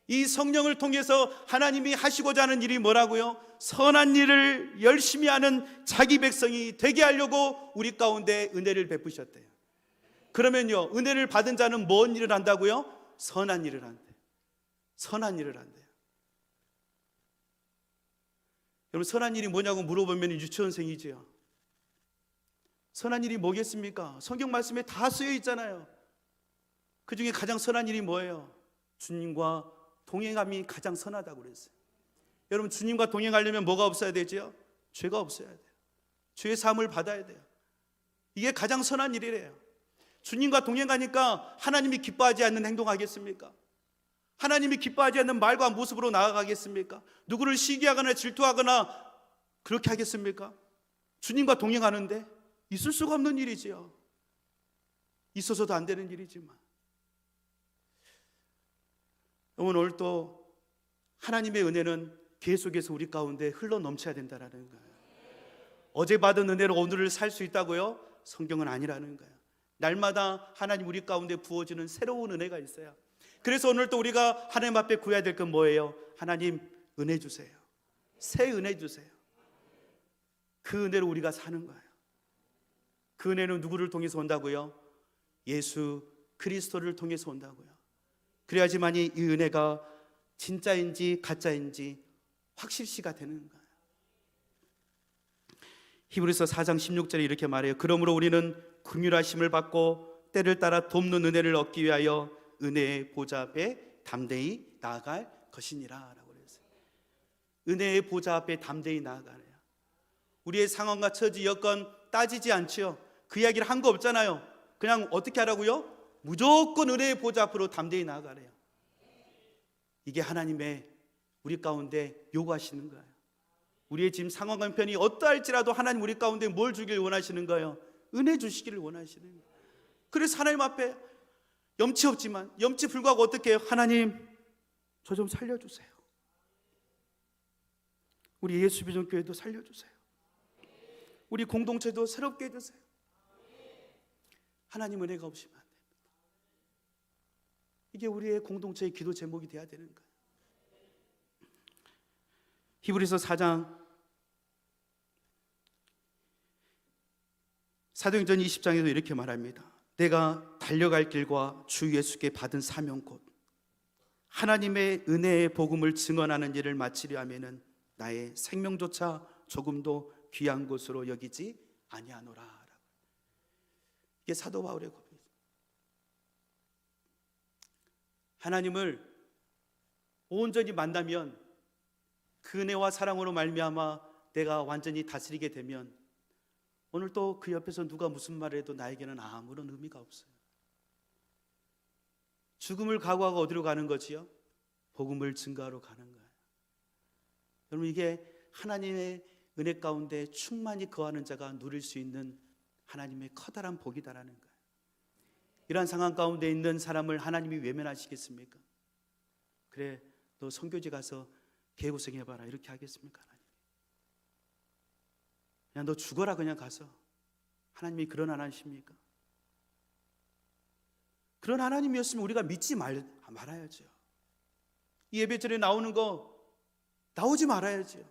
이 성령을 통해서 하나님이 하시고자 하는 일이 뭐라고요? 선한 일을 열심히 하는 자기 백성이 되게 하려고 우리 가운데 은혜를 베푸셨대요. 그러면요, 은혜를 받은 자는 뭔 일을 한다고요? 선한 일을 한대요. 선한 일을 한대요. 여러분, 선한 일이 뭐냐고 물어보면 유치원생이지요. 선한 일이 뭐겠습니까? 성경 말씀에 다 쓰여 있잖아요. 그 중에 가장 선한 일이 뭐예요? 주님과 동행함이 가장 선하다고 그랬어요. 여러분, 주님과 동행하려면 뭐가 없어야 되죠? 죄가 없어야 돼요. 죄의 사함을 받아야 돼요. 이게 가장 선한 일이래요. 주님과 동행하니까 하나님이 기뻐하지 않는 행동하겠습니까? 하나님이 기뻐하지 않는 말과 모습으로 나아가겠습니까? 누구를 시기하거나 질투하거나 그렇게 하겠습니까? 주님과 동행하는데 있을 수가 없는 일이지요. 있어서도 안 되는 일이지만, 오늘 또 하나님의 은혜는 계속해서 우리 가운데 흘러 넘쳐야 된다는 거예요. 어제 받은 은혜로 오늘을 살 수 있다고요? 성경은 아니라는 거예요. 날마다 하나님 우리 가운데 부어주는 새로운 은혜가 있어요. 그래서 오늘 또 우리가 하나님 앞에 구해야 될 건 뭐예요? 하나님 은혜 주세요. 새 은혜 주세요. 그 은혜로 우리가 사는 거예요. 그 은혜는 누구를 통해서 온다고요? 예수 그리스도를 통해서 온다고요. 그래야지만이 이 은혜가 진짜인지 가짜인지 확실시가 되는 거예요. 히브리서 4장 16절에 이렇게 말해요. 그러므로 우리는 긍휼하심을 받고 때를 따라 돕는 은혜를 얻기 위하여 은혜의 보좌 앞에 담대히 나아갈 것이니라 라고 그랬어요. 은혜의 보좌 앞에 담대히 나아가네요. 우리의 상황과 처지 여건 따지지 않지요. 그 이야기를 한 거 없잖아요. 그냥 어떻게 하라고요? 무조건 은혜의 보좌 앞으로 담대히 나아가래요. 이게 하나님의 우리 가운데 요구하시는 거예요. 우리의 지금 상황과 형편이 어떠할지라도 하나님 우리 가운데 뭘 주기를 원하시는 거예요? 은혜 주시기를 원하시는 거예요. 그래서 하나님 앞에 염치 없지만 염치 불구하고 어떻게 해요? 하나님 저 좀 살려주세요. 우리 예수비전교회도 살려주세요. 우리 공동체도 새롭게 해주세요. 하나님 은혜가 없으면 안 됩니다. 이게 우리의 공동체의 기도 제목이 돼야 되는 거예요. 히브리서 4장 사도행전 20장에도 이렇게 말합니다. 내가 달려갈 길과 주 예수께 받은 사명 곧 하나님의 은혜의 복음을 증언하는 일을 마치려 하면은 나의 생명조차 조금도 귀한 것으로 여기지 아니하노라. 이게 사도 바울의 고백이죠. 하나님을 온전히 만나면 그 은혜와 사랑으로 말미암아 내가 완전히 다스리게 되면 오늘 또 그 옆에서 누가 무슨 말을 해도 나에게는 아무런 의미가 없어요. 죽음을 각오하고 어디로 가는 거지요? 복음을 증거하러 가는 거예요. 여러분, 이게 하나님의 은혜 가운데 충만히 거하는 자가 누릴 수 있는 하나님의 커다란 복이다라는 거예요. 이러한 상황 가운데 있는 사람을 하나님이 외면하시겠습니까? 그래, 너 선교지 가서 개고생해봐라 이렇게 하겠습니까? 하나님? 그냥 너 죽어라 그냥 가서. 하나님이 그런 하나님이십니까? 그런 하나님이었으면 우리가 믿지 말아야죠. 이 예배절에 나오는 거 나오지 말아야죠.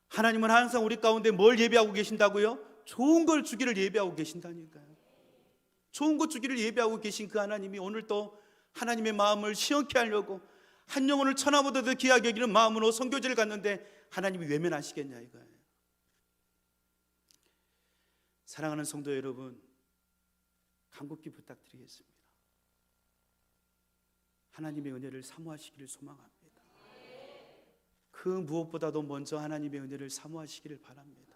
하나님은 항상 우리 가운데 뭘 예배하고 계신다고요? 좋은 걸 주기를 예배하고 계신다니까요. 좋은 것 주기를 예배하고 계신 그 하나님이 오늘 또 하나님의 마음을 시원케 하려고 한 영혼을 천하보다 더 귀하게 여기는 마음으로 선교지를 갔는데 하나님이 외면하시겠냐 이거예요. 사랑하는 성도 여러분, 간곡히 부탁드리겠습니다. 하나님의 은혜를 사모하시기를 소망합니다. 그 무엇보다도 먼저 하나님의 은혜를 사모하시기를 바랍니다.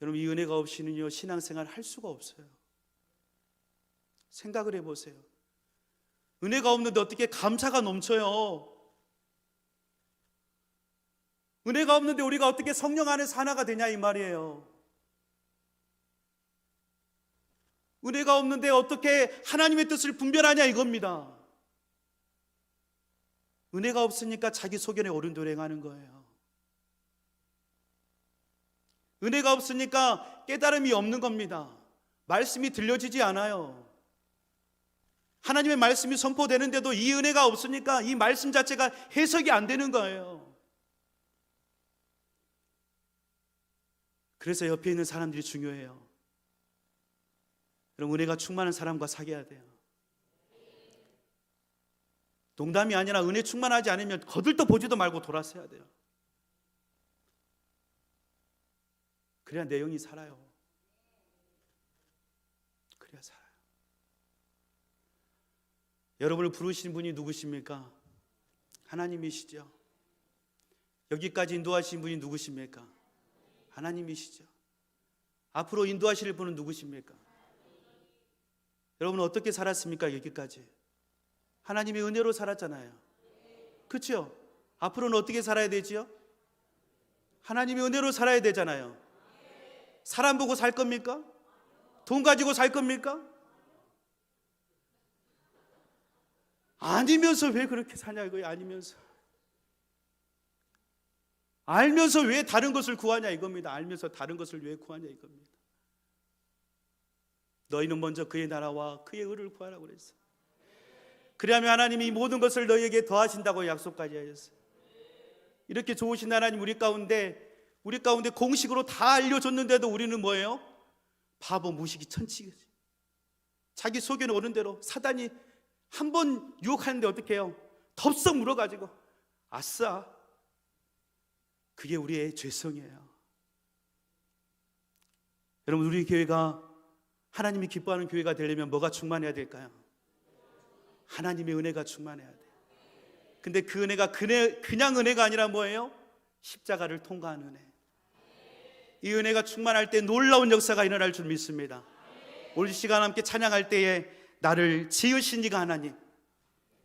여러분, 이 은혜가 없이는요 신앙생활 할 수가 없어요. 생각을 해보세요. 은혜가 없는데 어떻게 감사가 넘쳐요? 은혜가 없는데 우리가 어떻게 성령 안에서 하나가 되냐 이 말이에요. 은혜가 없는데 어떻게 하나님의 뜻을 분별하냐 이겁니다. 은혜가 없으니까 자기 소견에 오른대로 행하는 거예요. 은혜가 없으니까 깨달음이 없는 겁니다. 말씀이 들려지지 않아요. 하나님의 말씀이 선포되는데도 이 은혜가 없으니까 이 말씀 자체가 해석이 안 되는 거예요. 그래서 옆에 있는 사람들이 중요해요. 여러분, 은혜가 충만한 사람과 사귀어야 돼요. 농담이 아니라 은혜 충만하지 않으면 거들떠 보지도 말고 돌아서야 돼요. 그래야 내 영이 살아요. 그래야 살아요. 여러분을 부르신 분이 누구십니까? 하나님이시죠. 여기까지 인도하신 분이 누구십니까? 하나님이시죠. 앞으로 인도하실 분은 누구십니까? 여러분은 어떻게 살았습니까? 여기까지 하나님의 은혜로 살았잖아요. 그렇죠? 앞으로는 어떻게 살아야 되지요? 하나님의 은혜로 살아야 되잖아요. 사람 보고 살 겁니까? 돈 가지고 살 겁니까? 아니면서 왜 그렇게 사냐 이거예요. 알면서 왜 다른 것을 구하냐 이겁니다. 알면서 다른 것을 왜 구하냐 이겁니다. 너희는 먼저 그의 나라와 그의 의를 구하라고 그랬어요. 그리하면 하나님이 모든 것을 너희에게 더하신다고 약속까지 하셨어요. 이렇게 좋으신 하나님 우리 가운데 공식으로 다 알려줬는데도 우리는 뭐예요? 바보, 무식이, 천치. 자기 속에는 오는 대로 사단이 한 번 유혹하는데 어떻게 해요? 덥석 물어가지고 아싸, 그게 우리의 죄성이에요. 여러분, 우리 교회가 하나님이 기뻐하는 교회가 되려면 뭐가 충만해야 될까요? 하나님의 은혜가 충만해야 돼요. 근데 그 은혜가 그냥 은혜가 아니라 뭐예요? 십자가를 통과한 은혜. 이 은혜가 충만할 때 놀라운 역사가 일어날 줄 믿습니다. 오늘 시간 함께 찬양할 때에 나를 지으신 이가 하나님,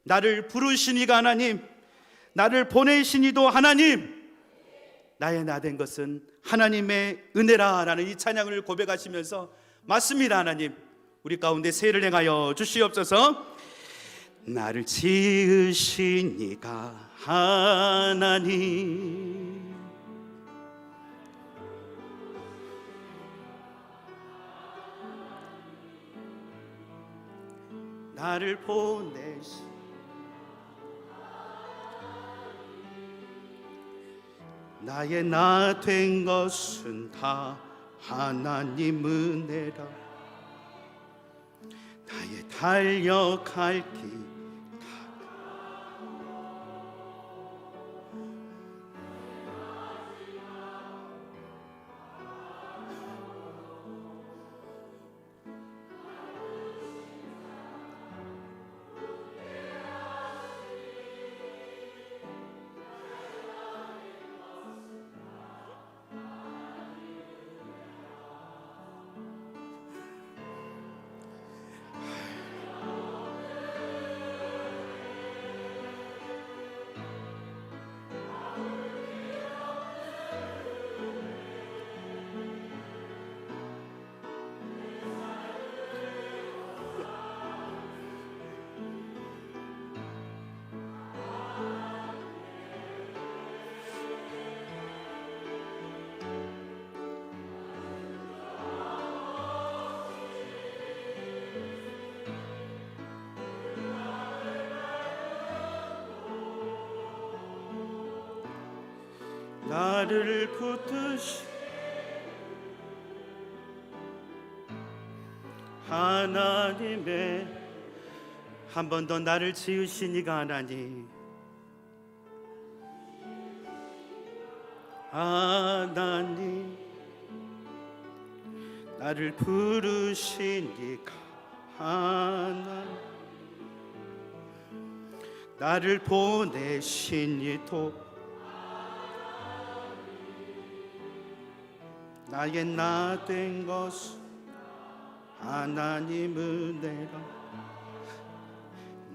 나를 부르신 이가 하나님, 나를 보내신 이도 하나님, 나의 나 된 것은 하나님의 은혜라 라는 이 찬양을 고백하시면서 맞습니다. 하나님, 우리 가운데 세를 행하여 주시옵소서. 나를 지으신 이가 하나님, 나를 보내신 나의 나 된 것은 다 하나님 은혜라. 나의 달려갈 길 나를 붙드신 하나님의 한 번 더 나를 지으신 이가 하나님, 하나님 나를 부르신 이가 하나님, 나를 보내신 이도 나의 나 된 것은 하나님 은혜라.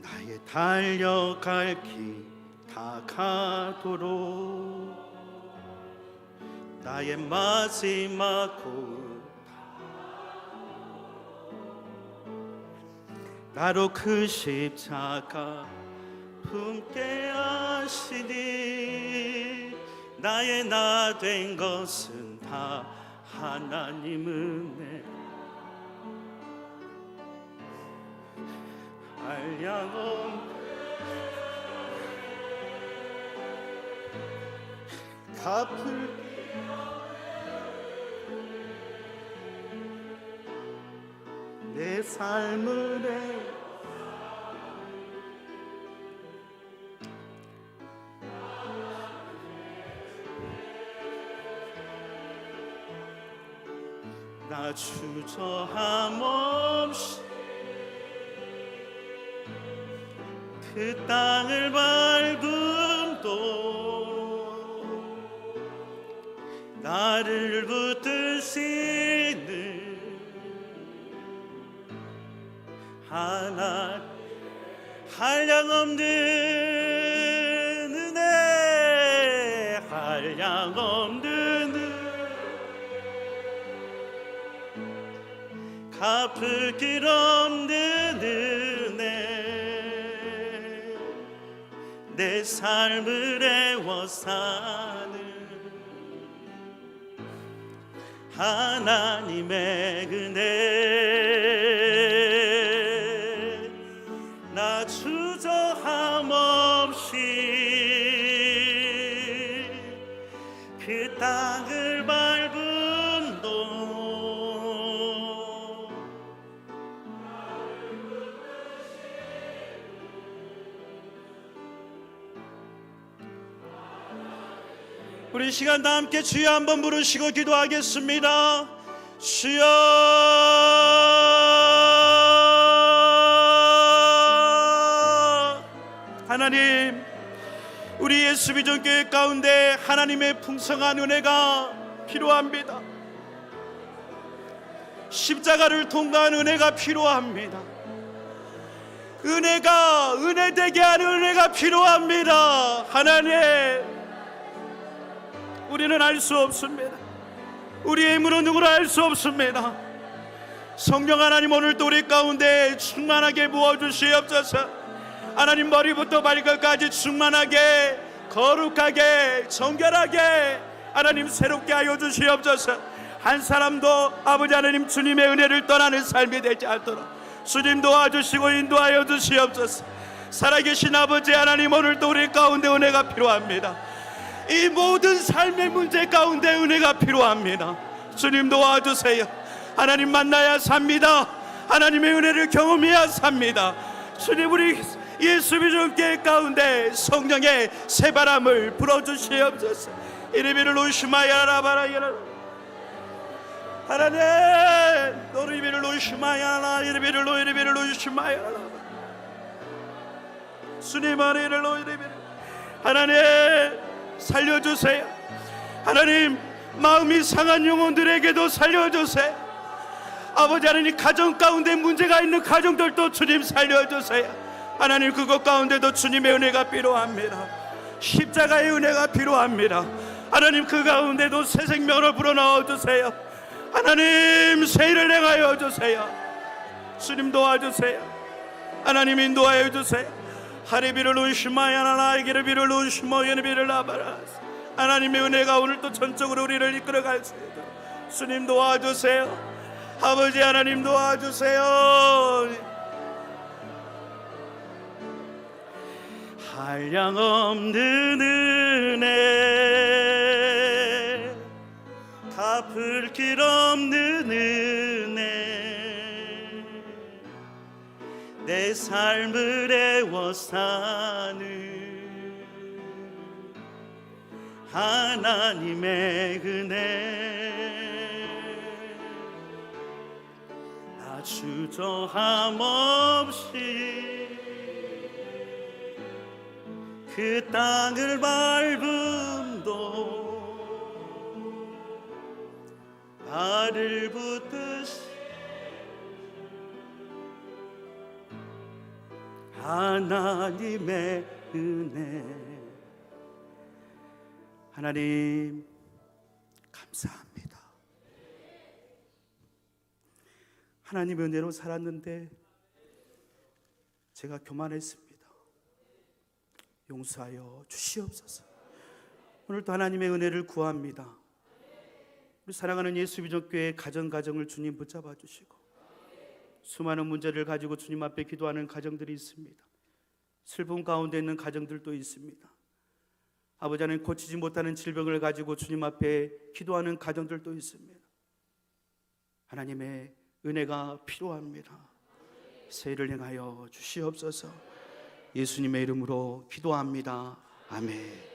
나의 달려갈 길 다가도록 나의 마지막 곳 나로 그 십자가 품게 하시니 나의 나 된 것은 다 하나님 은혜. 한량없는 갚을 내 삶을 나 주저함 없이 그 땅을 밟음도 나를 붙드시는 하나 한량없는 은혜 한량없는 은혜 갚을 길 없는 은혜 내 삶을 애워 사는 하나님의 은혜 나 주저함 없이 그 땅을 밟음도 우리 시간 다 함께 주여 한번 부르시고 기도하겠습니다. 주여 하나님, 우리 예수비전교회 가운데 하나님의 풍성한 은혜가 필요합니다. 십자가를 통과한 은혜가 필요합니다. 은혜가 은혜되게 하는 은혜가 필요합니다. 하나님, 우리는 알 수 없습니다. 우리의 힘으로 누구를 알 수 없습니다. 성령 하나님, 오늘도 우리 가운데 충만하게 부어주시옵소서. 하나님, 머리부터 발끝까지 충만하게 거룩하게 정결하게 하나님 새롭게 하여 주시옵소서. 한 사람도 아버지 하나님 주님의 은혜를 떠나는 삶이 되지 않도록 주님 도와주시고 인도하여 주시옵소서. 살아계신 아버지 하나님, 오늘도 우리 가운데 은혜가 필요합니다. 이 모든 삶의 문제 가운데 은혜가 필요합니다. 주님 도와주세요. 하나님 만나야 삽니다. 하나님의 은혜를 경험해야 삽니다. 주님, 우리 예수비전교회 가운데 성령의 새바람을 불어주시옵소서. 이리비를 놓으시마야라바라야라 하나님, 노리비를 놓으시마야라 이리비를 놓으시마야라 주님 안에를 놓이리비를 하나님 살려주세요. 하나님, 마음이 상한 영혼들에게도 살려주세요. 아버지 하나님, 가정 가운데 문제가 있는 가정들도 주님 살려주세요. 하나님, 그것 가운데도 주님의 은혜가 필요합니다. 십자가의 은혜가 필요합니다. 하나님, 그 가운데도 새 생명을 불어넣어 주세요. 하나님, 새 일을 행하여 주세요. 주님 도와주세요. 하나님 인도하여 주세요. 하리비를 우시마야나나 이기르비를 우시모연비를 나바라. 하나님의 은혜가 오늘 또 전적으로 우리를 이끌어갈 수 있도록 주님 도와주세요. 아버지 하나님 도와주세요. 한량없는 은혜 갚을 길 없는 은혜 내 삶을 애워 사는 하나님의 은혜 나 주저함 없이 그 땅을 밟음도 나를 붙드시 하나님의 은혜. 하나님 감사합니다. 하나님의 은혜로 살았는데 제가 교만했습니다. 용서하여 주시옵소서. 오늘도 하나님의 은혜를 구합니다. 우리 사랑하는 예수비전교회 가정을 주님 붙잡아 주시고 수많은 문제를 가지고 주님 앞에 기도하는 가정들이 있습니다. 슬픔 가운데 있는 가정들도 있습니다. 아버지 하나님, 고치지 못하는 질병을 가지고 주님 앞에 기도하는 가정들도 있습니다. 하나님의 은혜가 필요합니다. 세일을 행하여 주시옵소서. 예수님의 이름으로 기도합니다. 아멘.